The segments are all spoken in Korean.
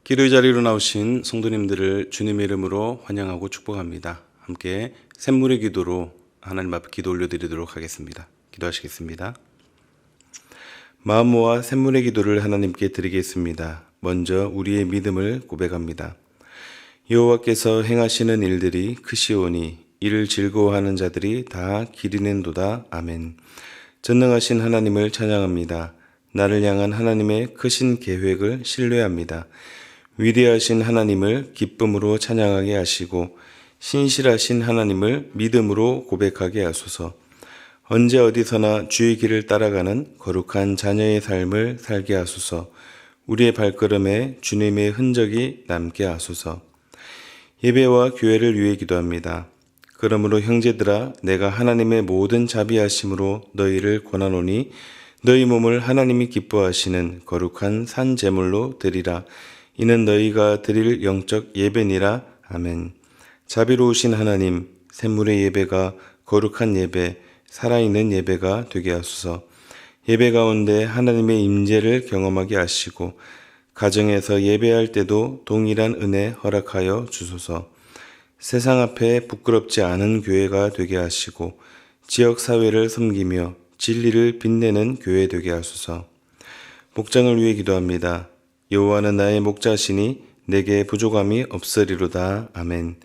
기도의 자리로 나오신 성도님들을 주님의 이름으로 환영하고 축복합니다. 함께 샘물의 기도로 하나님 앞에 기도 올려드리도록 하겠습니다. 기도하시겠습니다. 마음 모아 샘물의 기도를 하나님께 드리겠습니다. 먼저 우리의 믿음을 고백합니다. 여호와께서 행하시는 일들이 크시오니 이를 즐거워하는 자들이 다 기리는도다. 아멘. 전능하신 하나님을 찬양합니다. 나를 향한 하나님의 크신 계획을 신뢰합니다. 위대하신 하나님을 기쁨으로 찬양하게 하시고 신실하신 하나님을 믿음으로 고백하게 하소서. 언제 어디서나 주의 길을 따라가는 거룩한 자녀의 삶을 살게 하소서. 우리의 발걸음에 주님의 흔적이 남게 하소서. 예배와 교회를 위해 기도합니다. 그러므로 형제들아 내가 하나님의 모든 자비하심으로 너희를 권하노니 너희 몸을 하나님이 기뻐하시는 거룩한 산 제물로 드리라. 이는 너희가 드릴 영적 예배니라. 아멘. 자비로우신 하나님, 샘물의 예배가 거룩한 예배, 살아있는 예배가 되게 하소서. 예배 가운데 하나님의 임재를 경험하게 하시고 가정에서 예배할 때도 동일한 은혜 허락하여 주소서. 세상 앞에 부끄럽지 않은 교회가 되게 하시고 지역사회를 섬기며 진리를 빛내는 교회 되게 하소서. 목장을 위해 기도합니다. 여호와는 나의 목자시니 내게 부족함이 없으리로다. 아멘.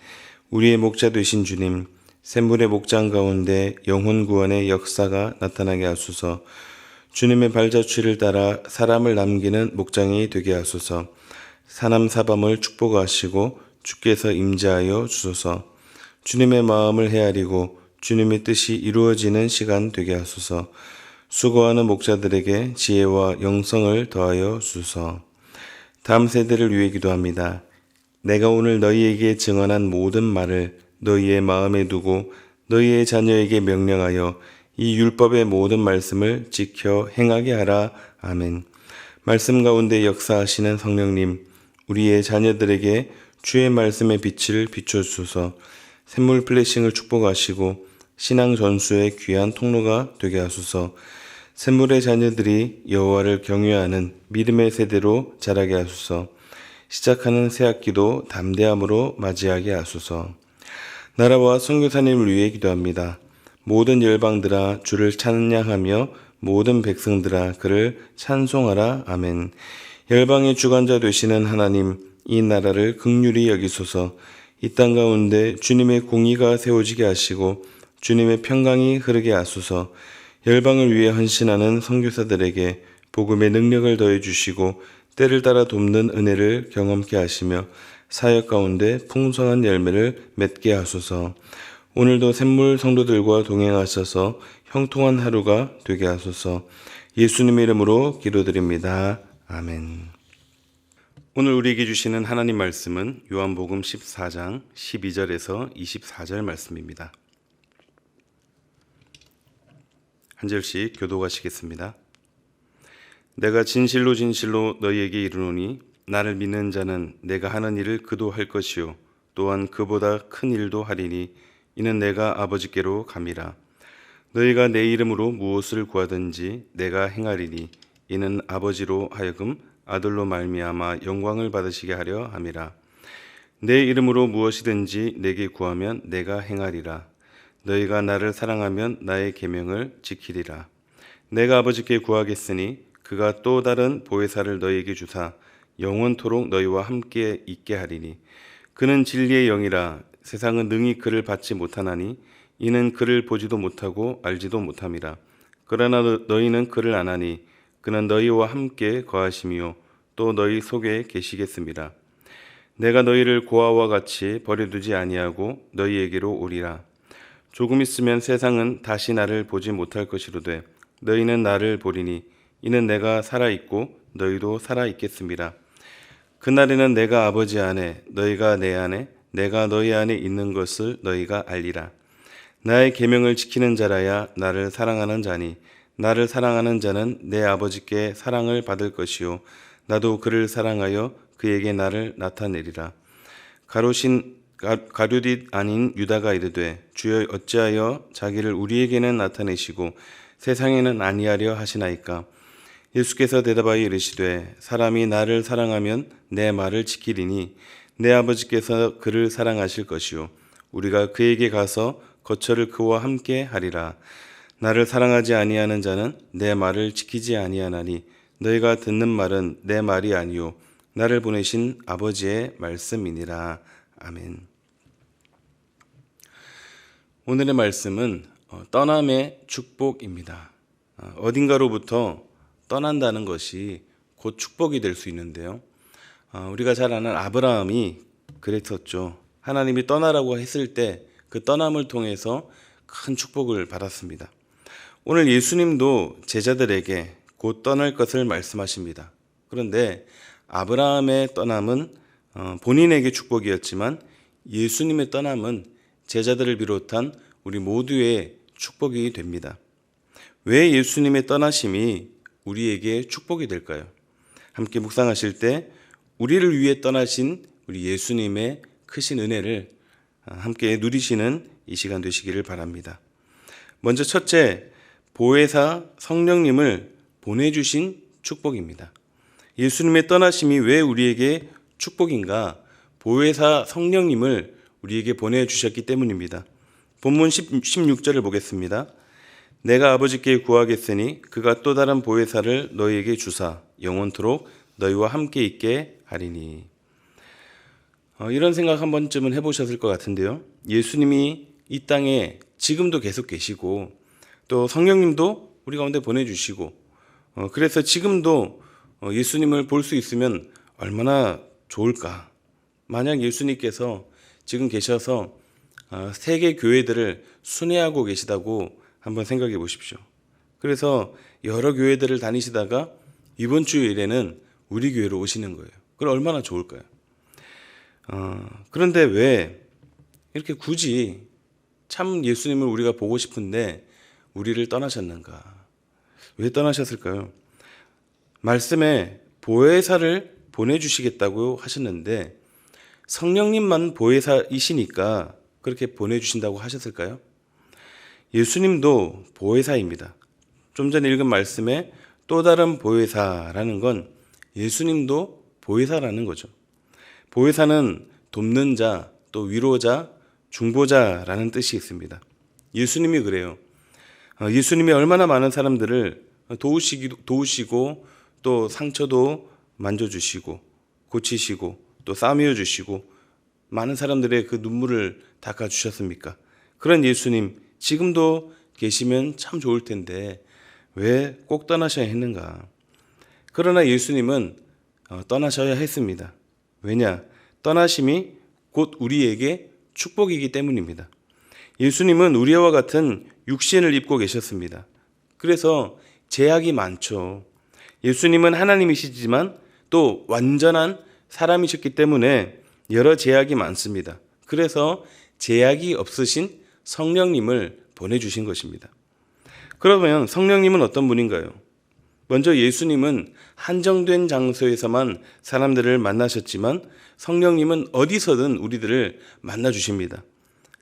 우리의 목자 되신 주님, 샘물의 목장 가운데 영혼 구원의 역사가 나타나게 하소서. 주님의 발자취를 따라 사람을 남기는 목장이 되게 하소서. 사남사범을 축복하시고 주께서 임재하여 주소서. 주님의 마음을 헤아리고 주님의 뜻이 이루어지는 시간 되게 하소서. 수고하는 목자들에게 지혜와 영성을 더하여 주소서. 다음 세대를 위해 기도합니다. 내가 오늘 너희에게 증언한 모든 말을 너희의 마음에 두고 너희의 자녀에게 명령하여 이 율법의 모든 말씀을 지켜 행하게 하라. 아멘. 말씀 가운데 역사하시는 성령님, 우리의 자녀들에게 주의 말씀의 빛을 비춰주소서. 샘물 플래싱을 축복하시고 신앙 전수의 귀한 통로가 되게 하소서. 샘물의 자녀들이 여호와를 경외하는 믿음의 세대로 자라게 하소서. 시작하는 새 학기도 담대함으로 맞이하게 하소서. 나라와 선교사님을 위해 기도합니다. 모든 열방들아 주를 찬양하며 모든 백성들아 그를 찬송하라. 아멘. 열방의 주관자 되시는 하나님, 이 나라를 긍휼히 여기소서. 이 땅 가운데 주님의 공의가 세워지게 하시고 주님의 평강이 흐르게 하소서. 열방을 위해 헌신하는 선교사들에게 복음의 능력을 더해 주시고 때를 따라 돕는 은혜를 경험케 하시며 사역 가운데 풍성한 열매를 맺게 하소서. 오늘도 샘물 성도들과 동행하셔서 형통한 하루가 되게 하소서. 예수님의 이름으로 기도드립니다. 아멘. 오늘 우리에게 주시는 하나님 말씀은 요한복음 14장 12절에서 24절 말씀입니다. 한 절씩 교독하시겠습니다. 내가 진실로 진실로 너희에게 이르노니 나를 믿는 자는 내가 하는 일을 그도 할 것이요 또한 그보다 큰 일도 하리니 이는 내가 아버지께로 감이라. 너희가 내 이름으로 무엇을 구하든지 내가 행하리니 이는 아버지로 하여금 아들로 말미암아 영광을 받으시게 하려 함이라. 내 이름으로 무엇이든지 내게 구하면 내가 행하리라. 너희가 나를 사랑하면 나의 계명을 지키리라. 내가 아버지께 구하겠으니 그가 또 다른 보혜사를 너희에게 주사 영원토록 너희와 함께 있게 하리니 그는 진리의 영이라. 세상은 능히 그를 받지 못하나니 이는 그를 보지도 못하고 알지도 못함이라. 그러나 너희는 그를 아나니 그는 너희와 함께 거하심이요 또 너희 속에 계시겠습니다. 내가 너희를 고아와 같이 버려두지 아니하고 너희에게로 오리라. 조금 있으면 세상은 다시 나를 보지 못할 것이로되 너희는 나를 보리니 이는 내가 살아있고 너희도 살아있겠습니다. 그날에는 내가 아버지 안에 너희가 내 안에 내가 너희 안에 있는 것을 너희가 알리라. 나의 계명을 지키는 자라야 나를 사랑하는 자니 나를 사랑하는 자는 내 아버지께 사랑을 받을 것이요 나도 그를 사랑하여 그에게 나를 나타내리라. 가룟이 아닌 유다가 이르되 주여 어찌하여 자기를 우리에게는 나타내시고 세상에는 아니하려 하시나이까. 예수께서 대답하여 이르시되 사람이 나를 사랑하면 내 말을 지키리니 내 아버지께서 그를 사랑하실 것이요 우리가 그에게 가서 거처를 그와 함께 하리라. 나를 사랑하지 아니하는 자는 내 말을 지키지 아니하나니 너희가 듣는 말은 내 말이 아니요 나를 보내신 아버지의 말씀이니라. 아멘. 오늘의 말씀은 떠남의 축복입니다. 어딘가로부터 떠난다는 것이 곧 축복이 될 수 있는데요. 우리가 잘 아는 아브라함이 그랬었죠. 하나님이 떠나라고 했을 때 그 떠남을 통해서 큰 축복을 받았습니다. 오늘 예수님도 제자들에게 곧 떠날 것을 말씀하십니다. 그런데 아브라함의 떠남은 본인에게 축복이었지만 예수님의 떠남은 제자들을 비롯한 우리 모두의 축복이 됩니다. 왜 예수님의 떠나심이 우리에게 축복이 될까요? 함께 묵상하실 때 우리를 위해 떠나신 우리 예수님의 크신 은혜를 함께 누리시는 이 시간 되시기를 바랍니다. 먼저 첫째, 보혜사 성령님을 보내주신 축복입니다. 예수님의 떠나심이 왜 우리에게 축복인가? 보혜사 성령님을 우리에게 보내주셨기 때문입니다. 본문 16절을 보겠습니다. 내가 아버지께 구하겠으니 그가 또 다른 보혜사를 너희에게 주사 영원토록 너희와 함께 있게 하리니. 이런 생각 한 번쯤은 해보셨을 것 같은데요. 예수님이 이 땅에 지금도 계속 계시고 또 성령님도 우리 가운데 보내주시고 그래서 지금도 예수님을 볼 수 있으면 얼마나 좋을까. 만약 예수님께서 지금 계셔서 세계 교회들을 순회하고 계시다고 한번 생각해 보십시오. 그래서 여러 교회들을 다니시다가 이번 주일에는 우리 교회로 오시는 거예요. 그럼 얼마나 좋을까요? 그런데 왜 이렇게 굳이 참 예수님을 우리가 보고 싶은데 우리를 떠나셨는가? 왜 떠나셨을까요? 말씀에 보혜사를 보내주시겠다고 하셨는데 성령님만 보혜사이시니까 그렇게 보내주신다고 하셨을까요? 예수님도 보혜사입니다. 좀 전에 읽은 말씀에 또 다른 보혜사라는 건 예수님도 보혜사라는 거죠. 보혜사는 돕는 자, 또 위로자, 중보자라는 뜻이 있습니다. 예수님이 그래요. 예수님이 얼마나 많은 사람들을 도우시고 또 상처도 만져주시고 고치시고 또 싸매어 주시고 많은 사람들의 그 눈물을 닦아주셨습니까? 그런 예수님 지금도 계시면 참 좋을 텐데 왜 꼭 떠나셔야 했는가? 그러나 예수님은 떠나셔야 했습니다. 왜냐? 떠나심이 곧 우리에게 축복이기 때문입니다. 예수님은 우리와 같은 육신을 입고 계셨습니다. 그래서 제약이 많죠. 예수님은 하나님이시지만 또 완전한 사람이셨기 때문에 여러 제약이 많습니다. 그래서 제약이 없으신 성령님을 보내주신 것입니다. 그러면 성령님은 어떤 분인가요? 먼저 예수님은 한정된 장소에서만 사람들을 만나셨지만 성령님은 어디서든 우리들을 만나주십니다.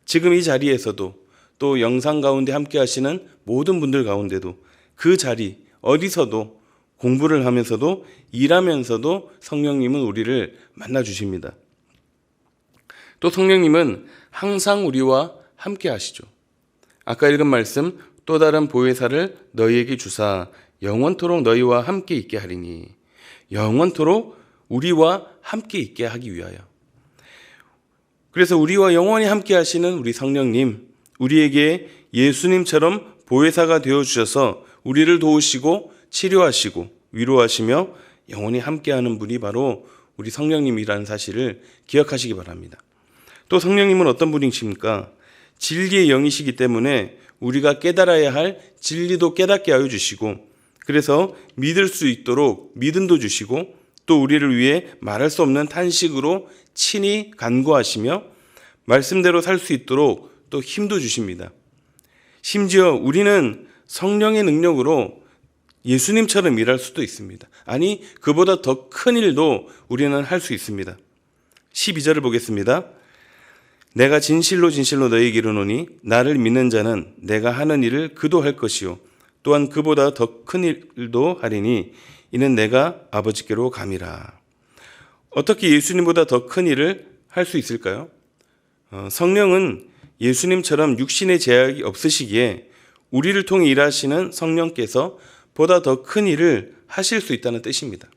지금 이 자리에서도 또 영상 가운데 함께 하시는 모든 분들 가운데도 그 자리 어디서도 공부를 하면서도 일하면서도 성령님은 우리를 만나주십니다. 또 성령님은 항상 우리와 함께 하시죠. 아까 읽은 말씀 또 다른 보혜사를 너희에게 주사 영원토록 너희와 함께 있게 하리니 영원토록 우리와 함께 있게 하기 위하여. 그래서 우리와 영원히 함께 하시는 우리 성령님, 우리에게 예수님처럼 보혜사가 되어주셔서 우리를 도우시고 치료하시고 위로하시며 영원히 함께하는 분이 바로 우리 성령님이라는 사실을 기억하시기 바랍니다. 또 성령님은 어떤 분이십니까? 진리의 영이시기 때문에 우리가 깨달아야 할 진리도 깨닫게 하여 주시고 그래서 믿을 수 있도록 믿음도 주시고 또 우리를 위해 말할 수 없는 탄식으로 친히 간구하시며 말씀대로 살 수 있도록 또 힘도 주십니다. 심지어 우리는 성령의 능력으로 예수님처럼 일할 수도 있습니다. 아니 그보다 더 큰 일도 우리는 할 수 있습니다. 12절을 보겠습니다. 내가 진실로 진실로 너희에게 이르노니 나를 믿는 자는 내가 하는 일을 그도 할 것이요 또한 그보다 더 큰 일도 하리니 이는 내가 아버지께로 감이라. 어떻게 예수님보다 더 큰 일을 할 수 있을까요? 성령은 예수님처럼 육신의 제약이 없으시기에 우리를 통해 일하시는 성령께서 보다 더 큰 일을 하실 수 있다는 뜻입니다.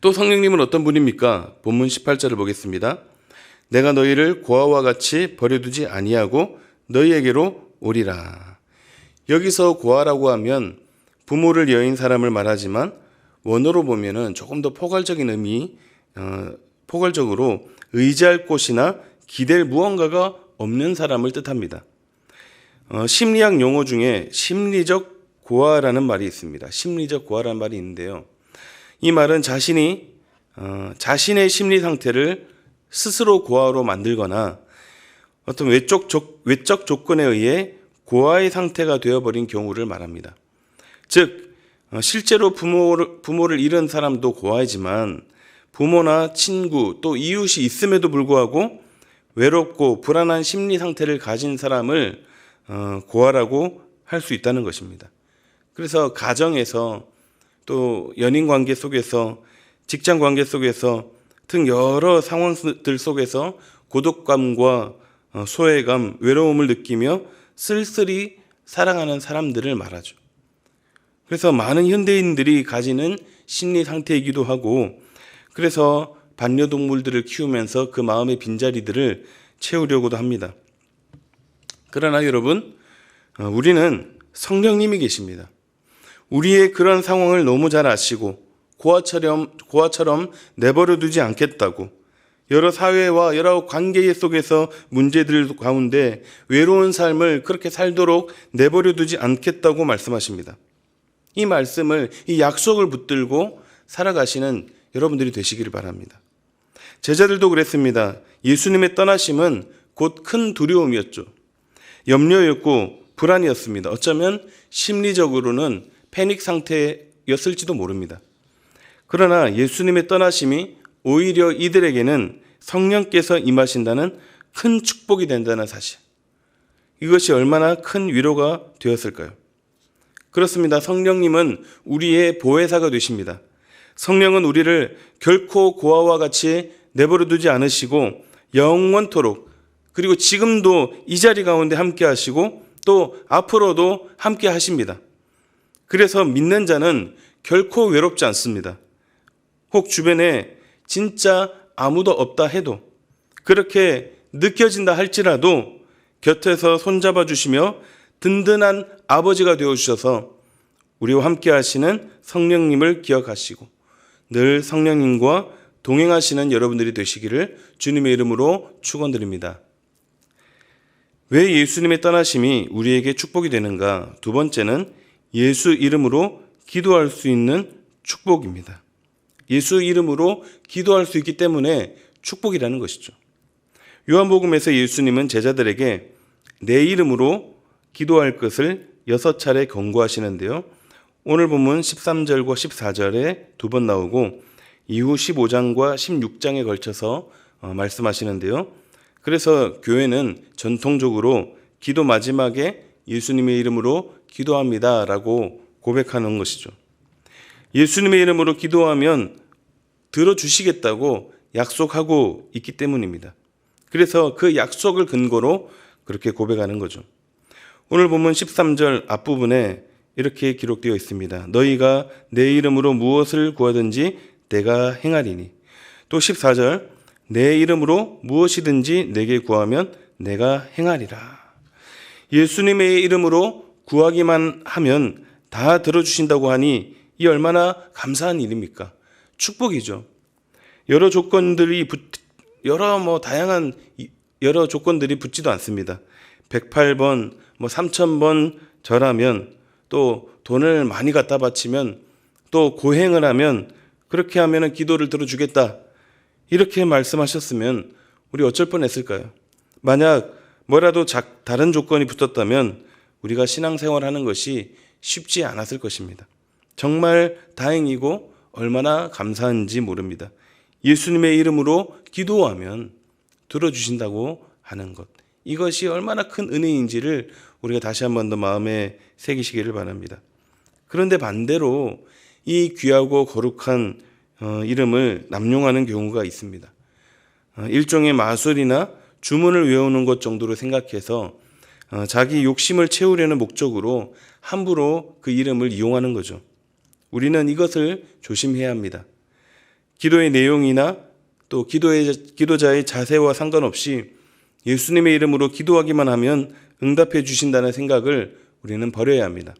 또 성령님은 어떤 분입니까? 본문 18절을 보겠습니다. 내가 너희를 고아와 같이 버려두지 아니하고 너희에게로 오리라. 여기서 고아라고 하면 부모를 여인 사람을 말하지만 원어로 보면은 조금 더 포괄적인 의미, 포괄적으로 의지할 곳이나 기댈 무언가가 없는 사람을 뜻합니다. 심리학 용어 중에 심리적 고아라는 말이 있습니다. 심리적 고아라는 말이 있는데요. 이 말은 자신의 심리 상태를 스스로 고아로 만들거나 어떤 외적 조건에 의해 고아의 상태가 되어버린 경우를 말합니다. 즉 실제로 부모를 잃은 사람도 고아이지만 부모나 친구 또 이웃이 있음에도 불구하고 외롭고 불안한 심리 상태를 가진 사람을 고아라고 할 수 있다는 것입니다. 그래서 가정에서 또 연인 관계 속에서 직장 관계 속에서 등 여러 상황들 속에서 고독감과 소외감, 외로움을 느끼며 쓸쓸히 살아가는 사람들을 말하죠. 그래서 많은 현대인들이 가지는 심리 상태이기도 하고 그래서 반려동물들을 키우면서 그 마음의 빈자리들을 채우려고도 합니다. 그러나 여러분, 우리는 성령님이 계십니다. 우리의 그런 상황을 너무 잘 아시고 고아처럼 내버려 두지 않겠다고 여러 사회와 여러 관계 속에서 문제들 가운데 외로운 삶을 그렇게 살도록 내버려 두지 않겠다고 말씀하십니다. 이 말씀을, 이 약속을 붙들고 살아가시는 여러분들이 되시기를 바랍니다. 제자들도 그랬습니다. 예수님의 떠나심은 곧 큰 두려움이었죠. 염려였고 불안이었습니다. 어쩌면 심리적으로는 패닉 상태였을지도 모릅니다. 그러나 예수님의 떠나심이 오히려 이들에게는 성령께서 임하신다는 큰 축복이 된다는 사실. 이것이 얼마나 큰 위로가 되었을까요? 그렇습니다. 성령님은 우리의 보혜사가 되십니다. 성령은 우리를 결코 고아와 같이 내버려 두지 않으시고 영원토록 그리고 지금도 이 자리 가운데 함께 하시고 또 앞으로도 함께 하십니다. 그래서 믿는 자는 결코 외롭지 않습니다. 혹 주변에 진짜 아무도 없다 해도 그렇게 느껴진다 할지라도 곁에서 손잡아 주시며 든든한 아버지가 되어주셔서 우리와 함께 하시는 성령님을 기억하시고 늘 성령님과 동행하시는 여러분들이 되시기를 주님의 이름으로 축원드립니다. 왜 예수님의 떠나심이 우리에게 축복이 되는가? 두 번째는 예수 이름으로 기도할 수 있는 축복입니다. 예수 이름으로 기도할 수 있기 때문에 축복이라는 것이죠. 요한복음에서 예수님은 제자들에게 내 이름으로 기도할 것을 6차례 경고하시는데요. 오늘 본문 13절과 14절에 두 번 나오고 이후 15장과 16장에 걸쳐서 말씀하시는데요. 그래서 교회는 전통적으로 기도 마지막에 예수님의 이름으로 기도합니다라고 고백하는 것이죠. 예수님의 이름으로 기도하면 들어주시겠다고 약속하고 있기 때문입니다. 그래서 그 약속을 근거로 그렇게 고백하는 거죠. 오늘 본문 13절 앞부분에 이렇게 기록되어 있습니다. 너희가 내 이름으로 무엇을 구하든지 내가 행하리니. 또 14절 내 이름으로 무엇이든지 내게 구하면 내가 행하리라. 예수님의 이름으로 구하기만 하면 다 들어주신다고 하니 이 얼마나 감사한 일입니까? 축복이죠. 여러 조건들이 다양한 여러 조건들이 붙지도 않습니다. 108번, 3000번 절하면 또 돈을 많이 갖다 바치면 또 고행을 하면 그렇게 하면 기도를 들어주겠다. 이렇게 말씀하셨으면 우리 어쩔 뻔했을까요? 만약 뭐라도 다른 조건이 붙었다면 우리가 신앙생활하는 것이 쉽지 않았을 것입니다. 정말 다행이고 얼마나 감사한지 모릅니다. 예수님의 이름으로 기도하면 들어주신다고 하는 것. 이것이 얼마나 큰 은혜인지를 우리가 다시 한 번 더 마음에 새기시기를 바랍니다. 그런데 반대로 이 귀하고 거룩한 이름을 남용하는 경우가 있습니다. 일종의 마술이나 주문을 외우는 것 정도로 생각해서 자기 욕심을 채우려는 목적으로 함부로 그 이름을 이용하는 거죠. 우리는 이것을 조심해야 합니다. 기도의 내용이나 또 기도자의 자세와 상관없이 예수님의 이름으로 기도하기만 하면 응답해 주신다는 생각을 우리는 버려야 합니다.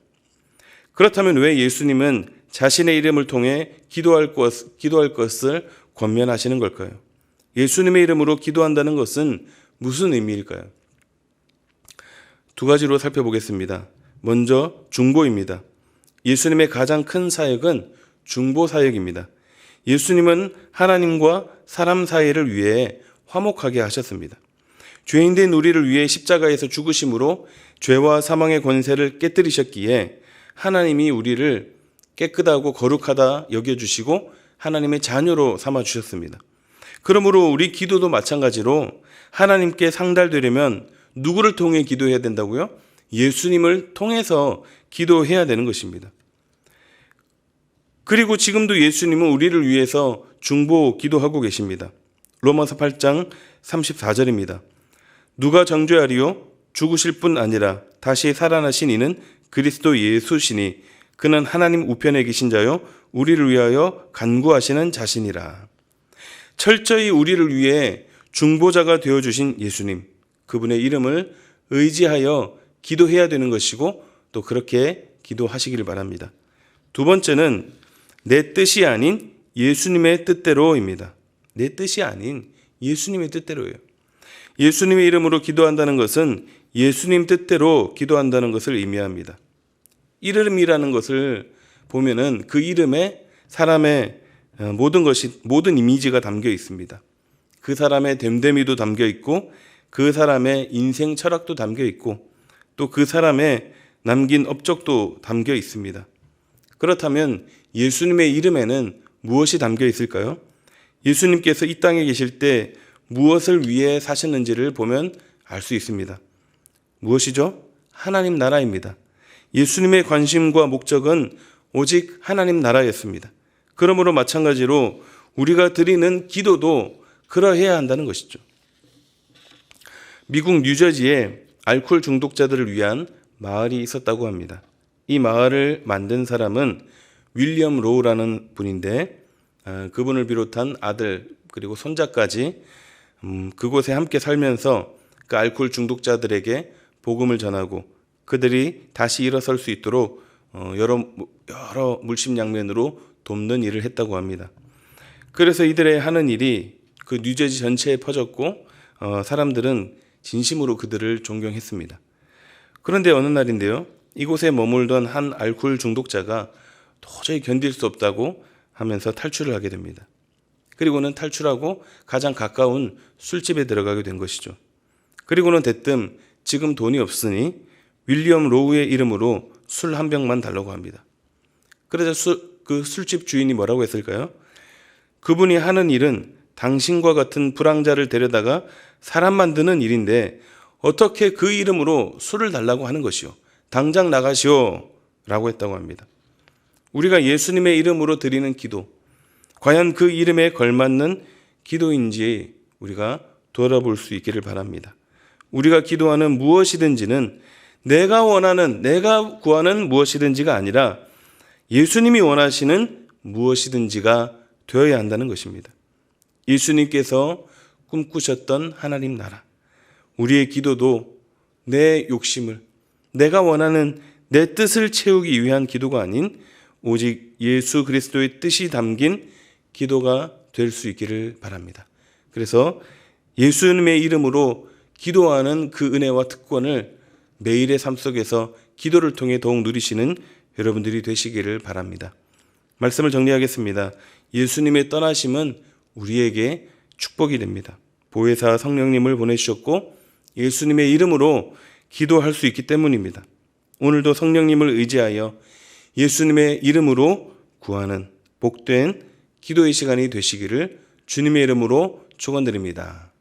그렇다면 왜 예수님은 자신의 이름을 통해 기도할 것을 권면하시는 걸까요? 예수님의 이름으로 기도한다는 것은 무슨 의미일까요? 두 가지로 살펴보겠습니다. 먼저 중보입니다. 예수님의 가장 큰 사역은 중보 사역입니다. 예수님은 하나님과 사람 사이를 위해 화목하게 하셨습니다. 죄인된 우리를 위해 십자가에서 죽으심으로 죄와 사망의 권세를 깨뜨리셨기에 하나님이 우리를 깨끗하고 거룩하다 여겨주시고 하나님의 자녀로 삼아주셨습니다. 그러므로 우리 기도도 마찬가지로 하나님께 상달되려면 누구를 통해 기도해야 된다고요? 예수님을 통해서 기도해야 되는 것입니다. 그리고 지금도 예수님은 우리를 위해서 중보 기도하고 계십니다. 로마서 8장 34절입니다. 누가 정죄하리요? 죽으실 뿐 아니라 다시 살아나신 이는 그리스도 예수시니 그는 하나님 우편에 계신 자요 우리를 위하여 간구하시는 자신이라. 철저히 우리를 위해 중보자가 되어주신 예수님, 그분의 이름을 의지하여 기도해야 되는 것이고 또 그렇게 기도하시기를 바랍니다. 두 번째는 내 뜻이 아닌 예수님의 뜻대로입니다. 내 뜻이 아닌 예수님의 뜻대로예요. 예수님의 이름으로 기도한다는 것은 예수님 뜻대로 기도한다는 것을 의미합니다. 이름이라는 것을 보면은 그 이름에 사람의 모든 이미지가 담겨 있습니다. 그 사람의 됨됨이도 담겨 있고 그 사람의 인생 철학도 담겨 있고 또 그 사람의 남긴 업적도 담겨 있습니다. 그렇다면 예수님의 이름에는 무엇이 담겨 있을까요? 예수님께서 이 땅에 계실 때 무엇을 위해 사셨는지를 보면 알 수 있습니다. 무엇이죠? 하나님 나라입니다. 예수님의 관심과 목적은 오직 하나님 나라였습니다. 그러므로 마찬가지로 우리가 드리는 기도도 그러해야 한다는 것이죠. 미국 뉴저지에 알코올 중독자들을 위한 마을이 있었다고 합니다. 이 마을을 만든 사람은 윌리엄 로우라는 분인데 그분을 비롯한 아들 그리고 손자까지 그곳에 함께 살면서 그 알코올 중독자들에게 복음을 전하고 그들이 다시 일어설 수 있도록 여러 물심양면으로 돕는 일을 했다고 합니다. 그래서 이들의 하는 일이 그 뉴저지 전체에 퍼졌고 사람들은 진심으로 그들을 존경했습니다. 그런데 어느 날인데요. 이곳에 머물던 한 알코올 중독자가 도저히 견딜 수 없다고 하면서 탈출을 하게 됩니다. 그리고는 탈출하고 가장 가까운 술집에 들어가게 된 것이죠. 그리고는 대뜸 지금 돈이 없으니 윌리엄 로우의 이름으로 술 한 병만 달라고 합니다. 그래서 그 술집 주인이 뭐라고 했을까요? 그분이 하는 일은 당신과 같은 불황자를 데려다가 사람 만드는 일인데 어떻게 그 이름으로 술을 달라고 하는 것이요. 당장 나가시오 라고 했다고 합니다. 우리가 예수님의 이름으로 드리는 기도, 과연 그 이름에 걸맞는 기도인지 우리가 돌아볼 수 있기를 바랍니다. 우리가 기도하는 무엇이든지는 내가 구하는 무엇이든지가 아니라 예수님이 원하시는 무엇이든지가 되어야 한다는 것입니다. 예수님께서 꿈꾸셨던 하나님 나라, 우리의 기도도 내 욕심을, 내가 원하는 내 뜻을 채우기 위한 기도가 아닌 오직 예수 그리스도의 뜻이 담긴 기도가 될 수 있기를 바랍니다. 그래서 예수님의 이름으로 기도하는 그 은혜와 특권을 매일의 삶 속에서 기도를 통해 더욱 누리시는 여러분들이 되시기를 바랍니다. 말씀을 정리하겠습니다. 예수님의 떠나심은 우리에게 축복이 됩니다. 보혜사 성령님을 보내주셨고 예수님의 이름으로 기도할 수 있기 때문입니다. 오늘도 성령님을 의지하여 예수님의 이름으로 구하는 복된 기도의 시간이 되시기를 주님의 이름으로 축원드립니다.